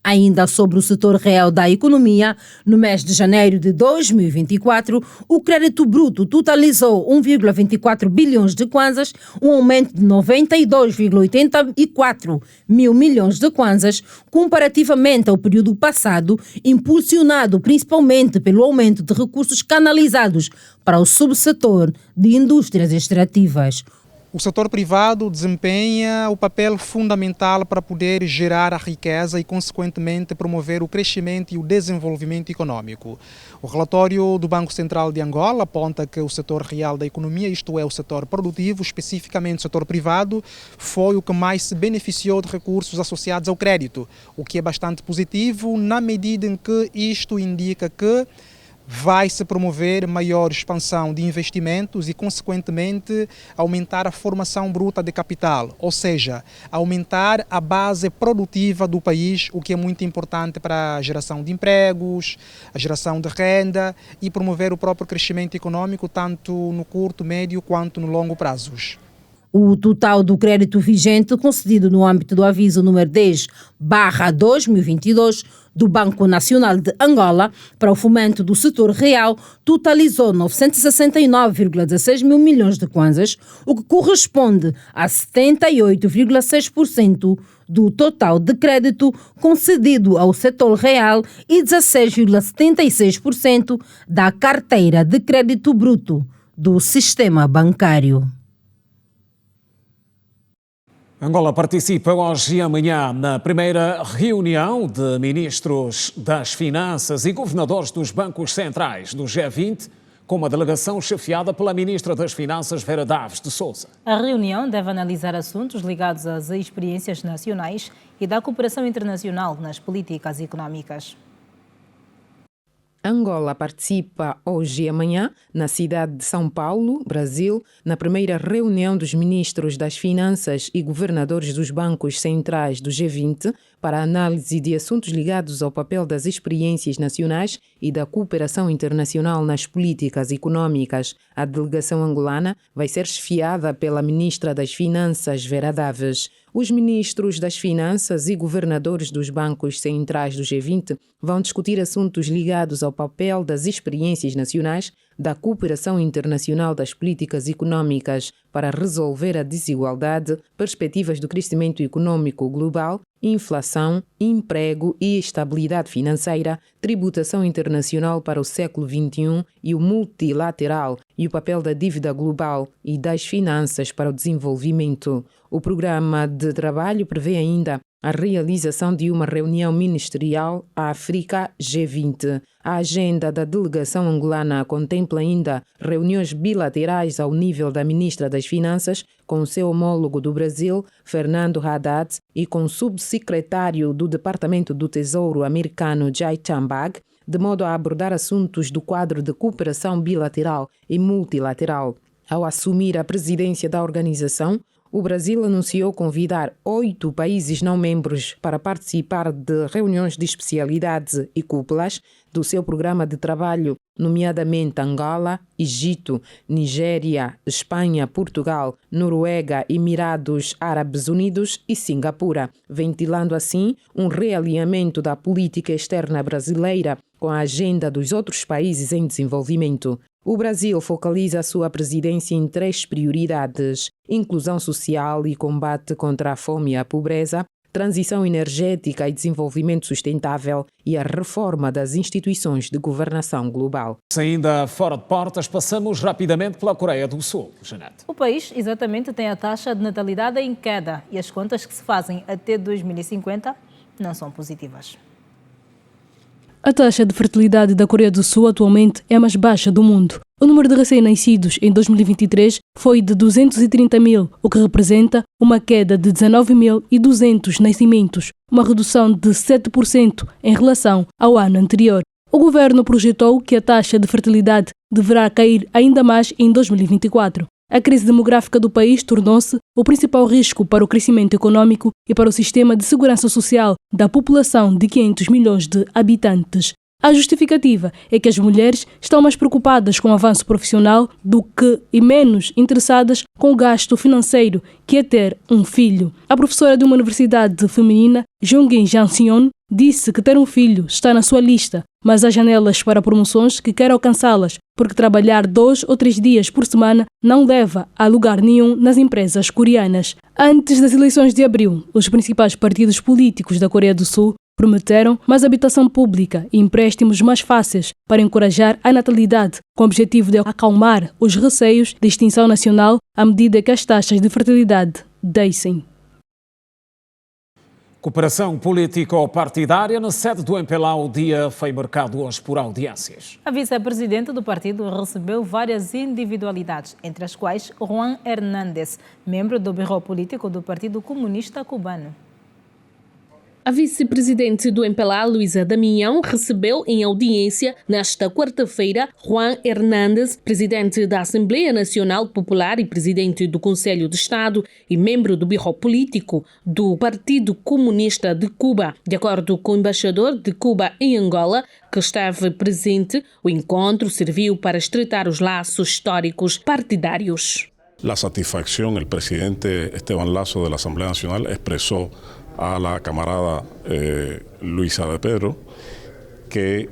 Ainda sobre o setor real da economia, no mês de janeiro de 2024, o crédito bruto totalizou 1,24 bilhões de kwanzas, um aumento de 92,84 mil milhões de kwanzas, comparativamente ao período passado, impulsionado principalmente pelo aumento de recursos canalizados para o subsetor de indústrias extrativas. O setor privado desempenha o papel fundamental para poder gerar a riqueza e, consequentemente, promover o crescimento e o desenvolvimento econômico. O relatório do Banco Central de Angola aponta que o setor real da economia, isto é, o setor produtivo, especificamente o setor privado, foi o que mais se beneficiou de recursos associados ao crédito, o que é bastante positivo na medida em que isto indica que vai-se promover maior expansão de investimentos e, consequentemente, aumentar a formação bruta de capital, ou seja, aumentar a base produtiva do país, o que é muito importante para a geração de empregos, a geração de renda e promover o próprio crescimento econômico, tanto no curto, médio quanto no longo prazos. O total do crédito vigente concedido no âmbito do aviso número 10/2022 do Banco Nacional de Angola para o fomento do setor real totalizou 969,16 mil milhões de kwanzas, o que corresponde a 78,6% do total de crédito concedido ao setor real e 16,76% da carteira de crédito bruto do sistema bancário. Angola participa hoje e amanhã na primeira reunião de ministros das Finanças e governadores dos bancos centrais do G20, com uma delegação chefiada pela ministra das Finanças, Vera Daves de Sousa. A reunião deve analisar assuntos ligados às experiências nacionais e da cooperação internacional nas políticas econômicas. Angola participa hoje e amanhã, na cidade de São Paulo, Brasil, na primeira reunião dos ministros das Finanças e governadores dos bancos centrais do G20 para a análise de assuntos ligados ao papel das experiências nacionais e da cooperação internacional nas políticas econômicas. A delegação angolana vai ser chefiada pela ministra das Finanças, Vera Daves. Os ministros das Finanças e governadores dos bancos centrais do G20 vão discutir assuntos ligados ao papel das experiências nacionais, da cooperação internacional das políticas econômicas para resolver a desigualdade, perspectivas do crescimento econômico global, inflação, emprego e estabilidade financeira, tributação internacional para o século XXI e o multilateral e o papel da dívida global e das finanças para o desenvolvimento. O programa de trabalho prevê ainda a realização de uma reunião ministerial África G20. A agenda da delegação angolana contempla ainda reuniões bilaterais ao nível da ministra das Finanças com o seu homólogo do Brasil, Fernando Haddad, e com o subsecretário do Departamento do Tesouro americano, Jay Chambag, de modo a abordar assuntos do quadro de cooperação bilateral e multilateral. Ao assumir a presidência da organização, o Brasil anunciou convidar 8 países não-membros para participar de reuniões de especialidade e cúpulas do seu programa de trabalho, nomeadamente Angola, Egito, Nigéria, Espanha, Portugal, Noruega, Emirados Árabes Unidos e Singapura, ventilando assim um realinhamento da política externa brasileira com a agenda dos outros países em desenvolvimento. O Brasil focaliza a sua presidência em 3 prioridades: inclusão social e combate contra a fome e a pobreza, transição energética e desenvolvimento sustentável e a reforma das instituições de governação global. Ainda fora de portas, passamos rapidamente pela Coreia do Sul. Janete. O país exatamente tem a taxa de natalidade em queda e as contas que se fazem até 2050 não são positivas. A taxa de fertilidade da Coreia do Sul atualmente é a mais baixa do mundo. O número de recém-nascidos em 2023 foi de 230 mil, o que representa uma queda de 19.200 nascimentos, uma redução de 7% em relação ao ano anterior. O governo projetou que a taxa de fertilidade deverá cair ainda mais em 2024. A crise demográfica do país tornou-se o principal risco para o crescimento econômico e para o sistema de segurança social da população de 500 milhões de habitantes. A justificativa é que as mulheres estão mais preocupadas com o avanço profissional do que e menos interessadas com o gasto financeiro que é ter um filho. A professora de uma universidade feminina, Jongin Jansion, disse que ter um filho está na sua lista, mas há janelas para promoções que quer alcançá-las, porque trabalhar 2 ou 3 dias por semana não leva a lugar nenhum nas empresas coreanas. Antes das eleições de abril, os principais partidos políticos da Coreia do Sul prometeram mais habitação pública e empréstimos mais fáceis para encorajar a natalidade, com o objetivo de acalmar os receios de extinção nacional à medida que as taxas de fertilidade descem. Cooperação político-partidária na sede do MPLA. O dia foi marcado hoje por audiências. A vice-presidente do partido recebeu várias individualidades, entre as quais Juan Hernández, membro do Bureau Político do Partido Comunista Cubano. A vice-presidente do MPLA, Luísa Damião, recebeu em audiência nesta quarta-feira Juan Hernández, presidente da Assembleia Nacional Popular e presidente do Conselho de Estado e membro do Bureau Político do Partido Comunista de Cuba. De acordo com o embaixador de Cuba em Angola, que esteve presente, o encontro serviu para estreitar os laços históricos partidários. La satisfacción, el presidente Esteban Lasso de la Asamblea Nacional expresó a la camarada Luisa de Pedro que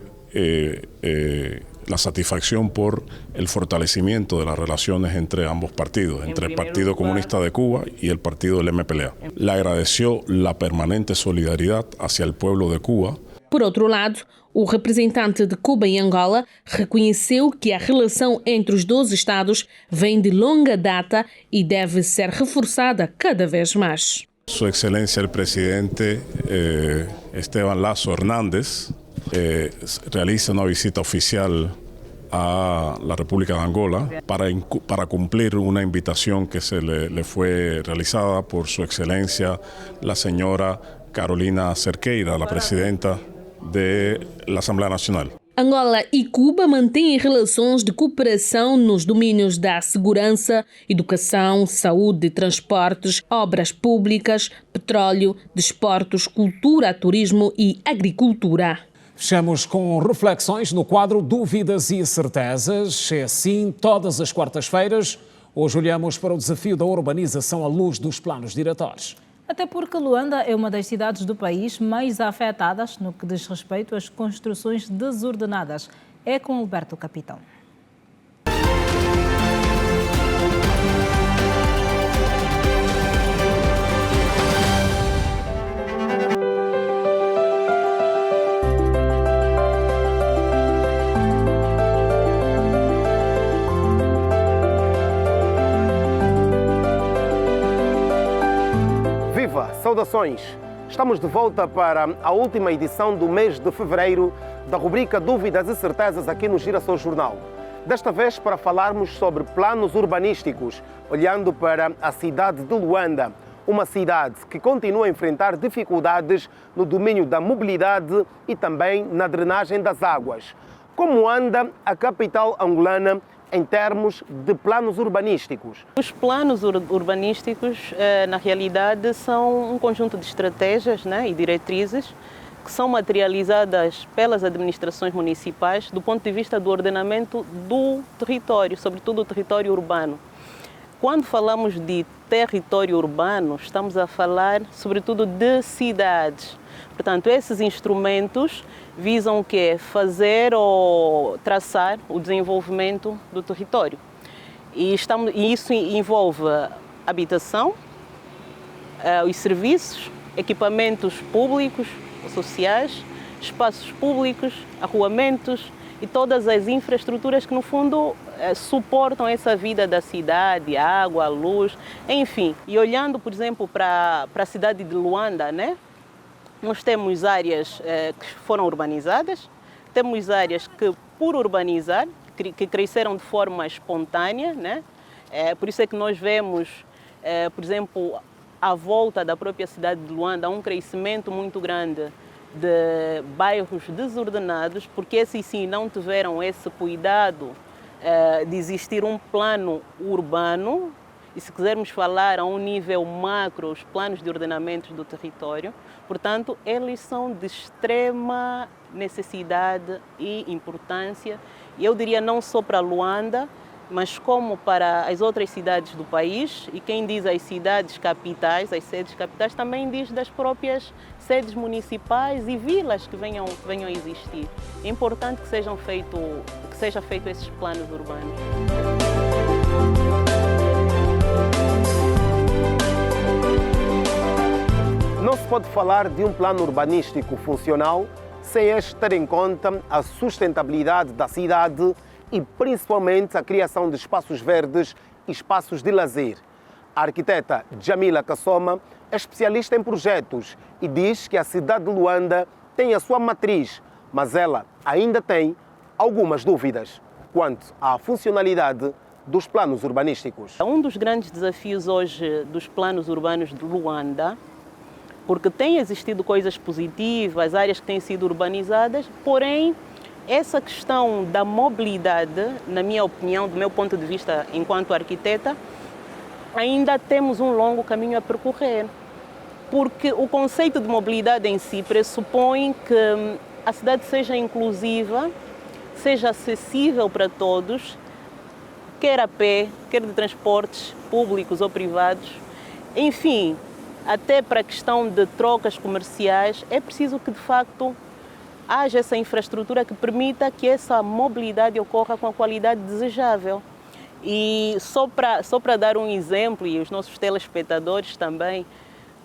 la satisfacción por el fortalecimiento de las relaciones entre ambos partidos, entre el Partido Comunista de Cuba y el partido del MPLA. Le agradeció la permanente solidaridad hacia el pueblo de Cuba. Por outro lado, o representante de Cuba em Angola reconheceu que a relação entre os 2 Estados vem de longa data e deve ser reforçada cada vez mais. Su Excelencia el Presidente Esteban Lasso Hernández realiza una visita oficial a la República de Angola para cumplir una invitación que se le fue realizada por Su Excelencia la señora Carolina Cerqueira, la presidenta de la Asamblea Nacional. Angola e Cuba mantêm relações de cooperação nos domínios da segurança, educação, saúde, transportes, obras públicas, petróleo, desportos, cultura, turismo e agricultura. Fechamos com reflexões no quadro Dúvidas e Certezas. É assim todas as quartas-feiras. Hoje olhamos para o desafio da urbanização à luz dos planos diretórios. Até porque Luanda é uma das cidades do país mais afetadas no que diz respeito às construções desordenadas. É com Alberto Capitão. Saudações! Estamos de volta para a última edição do mês de fevereiro da rubrica Dúvidas e Certezas aqui no Girassol Jornal. Desta vez para falarmos sobre planos urbanísticos, olhando para a cidade de Luanda, uma cidade que continua a enfrentar dificuldades no domínio da mobilidade e também na drenagem das águas. Como anda a capital angolana em termos de planos urbanísticos? Os planos urbanísticos, na realidade, são um conjunto de estratégias, e diretrizes que são materializadas pelas administrações municipais do ponto de vista do ordenamento do território, sobretudo o território urbano. Quando falamos de território urbano, estamos a falar sobretudo de cidades. Portanto, esses instrumentos visam o quê? Fazer ou traçar o desenvolvimento do território. E isso envolve habitação, os serviços, equipamentos públicos, sociais, espaços públicos, arruamentos e todas as infraestruturas que, no fundo, suportam essa vida da cidade, a água, a luz, enfim. E olhando, por exemplo, para a cidade de Luanda, né? Nós temos áreas que foram urbanizadas, temos áreas que, por urbanizar, que cresceram de forma espontânea, né? Por isso é que nós vemos, por exemplo, à volta da própria cidade de Luanda, um crescimento muito grande de bairros desordenados, porque esses sim não tiveram esse cuidado de existir um plano urbano, e se quisermos falar a um nível macro, os planos de ordenamento do território, portanto, eles são de extrema necessidade e importância, e eu diria não só para Luanda, mas como para as outras cidades do país, e quem diz as cidades capitais, as sedes capitais, também diz das próprias sedes municipais e vilas que venham a existir. É importante que seja feito esses planos urbanos. Não se pode falar de um plano urbanístico funcional sem este ter em conta a sustentabilidade da cidade e principalmente a criação de espaços verdes e espaços de lazer. A arquiteta Jamila Kassoma é especialista em projetos e diz que a cidade de Luanda tem a sua matriz, mas ela ainda tem algumas dúvidas quanto à funcionalidade dos planos urbanísticos. Um dos grandes desafios hoje dos planos urbanos de Luanda, porque tem existido coisas positivas, áreas que têm sido urbanizadas, porém, essa questão da mobilidade, na minha opinião, do meu ponto de vista enquanto arquiteta, ainda temos um longo caminho a percorrer. Porque o conceito de mobilidade em si pressupõe que a cidade seja inclusiva, seja acessível para todos, quer a pé, quer de transportes públicos ou privados. Enfim, até para a questão de trocas comerciais, é preciso que, de facto, haja essa infraestrutura que permita que essa mobilidade ocorra com a qualidade desejável. E só para dar um exemplo, e os nossos telespectadores também,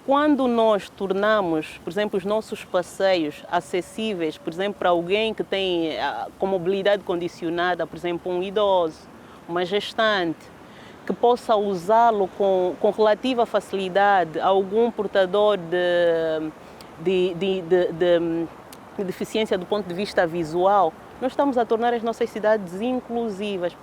quando nós tornamos, por exemplo, os nossos passeios acessíveis, por exemplo, para alguém que tem com mobilidade condicionada, por exemplo, um idoso, uma gestante, que possa usá-lo com relativa facilidade, algum portador de deficiência do ponto de vista visual, nós estamos a tornar as nossas cidades inclusivas.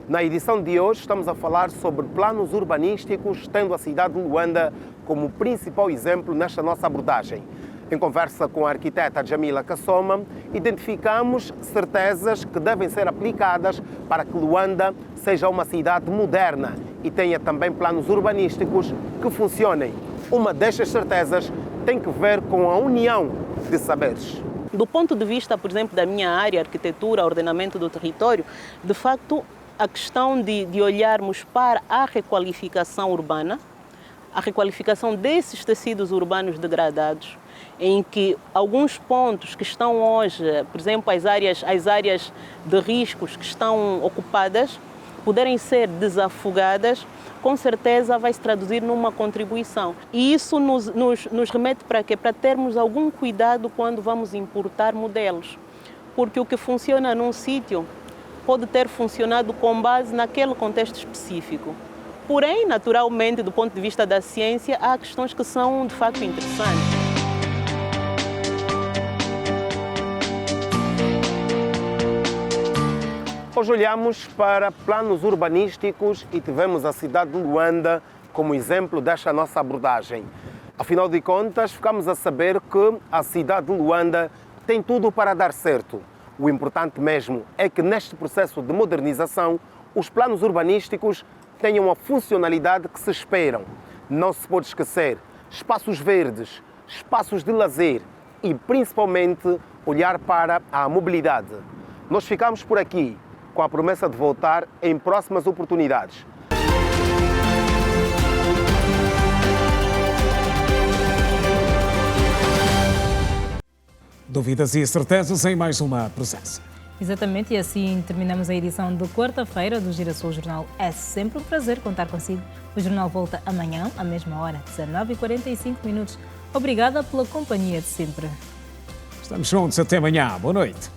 Na edição de hoje estamos a falar sobre planos urbanísticos, tendo a cidade de Luanda como principal exemplo nesta nossa abordagem. Em conversa com a arquiteta Jamila Kassoma, identificamos certezas que devem ser aplicadas para que Luanda seja uma cidade moderna e tenha também planos urbanísticos que funcionem. Uma destas certezas tem que ver com a união de saberes. Do ponto de vista, por exemplo, da minha área, arquitetura, ordenamento do território, de facto, a questão de olharmos para a requalificação urbana, a requalificação desses tecidos urbanos degradados, em que alguns pontos que estão hoje, por exemplo, as áreas de riscos que estão ocupadas, puderem ser desafogadas, com certeza vai se traduzir numa contribuição. E isso nos remete para quê? Para termos algum cuidado quando vamos importar modelos. Porque o que funciona num sítio pode ter funcionado com base naquele contexto específico. Porém, naturalmente, do ponto de vista da ciência, há questões que são, de facto, interessantes. Hoje olhamos para planos urbanísticos e tivemos a cidade de Luanda como exemplo desta nossa abordagem. Afinal de contas, ficamos a saber que a cidade de Luanda tem tudo para dar certo. O importante mesmo é que neste processo de modernização, os planos urbanísticos tenham a funcionalidade que se esperam. Não se pode esquecer espaços verdes, espaços de lazer e, principalmente, olhar para a mobilidade. Nós ficamos por aqui, com a promessa de voltar em próximas oportunidades. Dúvidas e certezas em mais uma presença. Exatamente, e assim terminamos a edição de quarta-feira do Girassol Jornal. É sempre um prazer contar consigo. O jornal volta amanhã, à mesma hora, 19h45. Obrigada pela companhia de sempre. Estamos juntos até amanhã. Boa noite.